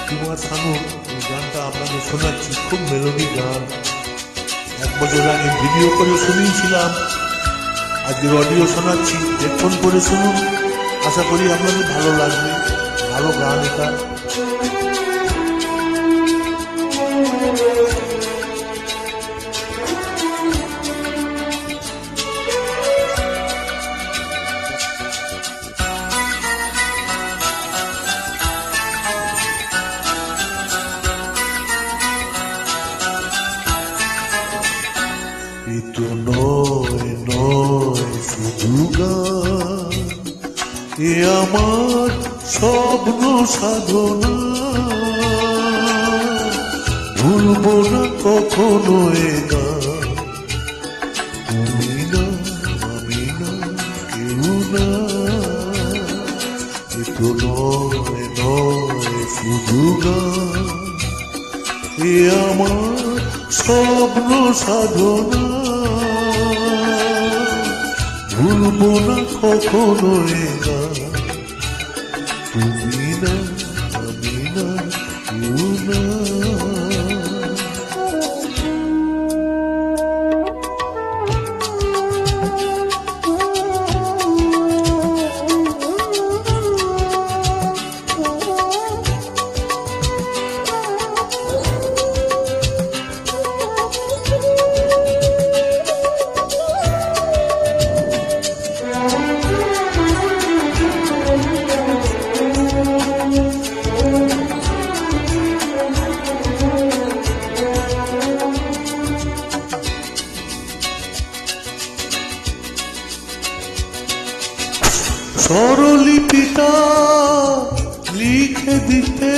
কুমার শানু এই গানটা আপনাদের শোনাচ্ছি, খুব মেলোডি গান। 1 বছর আগে ভিডিও করে শুনিয়েছিলাম, আজকের অডিও শোনাচ্ছি, হেডফোন করে শুনুন, আশা করি আপনাদের ভালো লাগবে। ভালো গান এটা। তো নয় নয় শুধু গান, এ আমার স্বপ্ন সাধনা, ভুলবো না কখনো এ গান। তুমি না আমি না কেউ না, এ তো নয় নয় শুধু গান, এ আমার স্বপ্ন সাধনা, ভুলবো না কখনো এ গান। তুমি না আমি না কেউ না। স্বরলিপিটা লিখে দিতে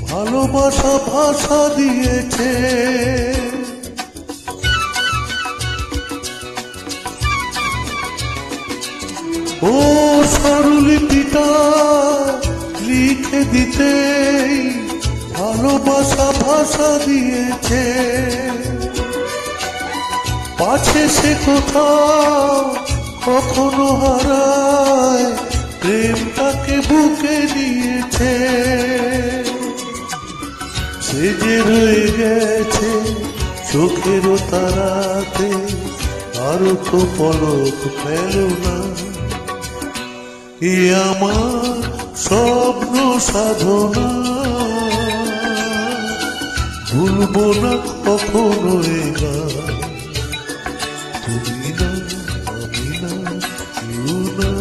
ভালোবাসা ভাষা দিয়েছে, ও স্বরলিপিটা লিখে দিতে ভালোবাসা ভাষা দিয়েছে। পাছে সে কোথাও কখনো হারায়, প্রেমটাকে বুকে নিয়েছে। সে যে রয়ে গেছে চোখেরও তারাতে, আরো তো পলক পেল না। এ আমার স্বপ্ন সাধনা, ভুলবো না কখনো এ গান। তুমি না আমি না কেউ না।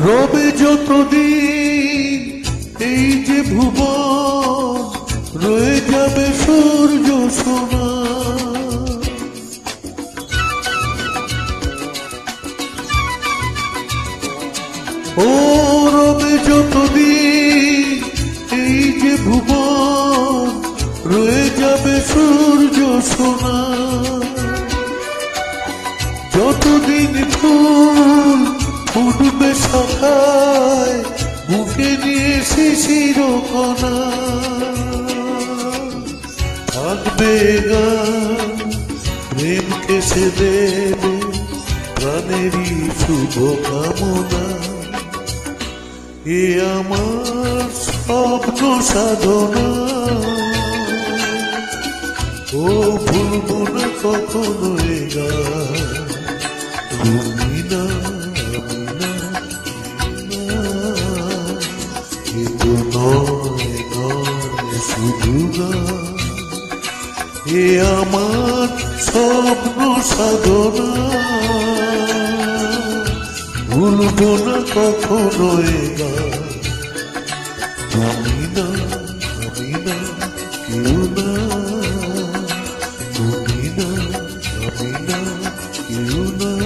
রবে যতদিন এই যে ভুবন, রয়ে যাবে সূর্য সোনা। ও রবে যতদিন এই যে ভুবন, রয়ে যাবে সূর্য সোনা। যতদিন ফুল ফুটবে সখায়, বুকে নিয়ে শিশির কণা, থাকবে গান প্রেমকে সে দেবে প্রাণেরই শুভ কামনা। এ আমার স্বপ্ন সাধনা, ও ভুলবো না কখনো এ গান। তুমি না শুধু গান, এ আমার স্বপ্ন সাধনা, ভুলবো না কখনো এ গান। তুমি না আমি না কেউ না, তুমি না জানি না, কেউ না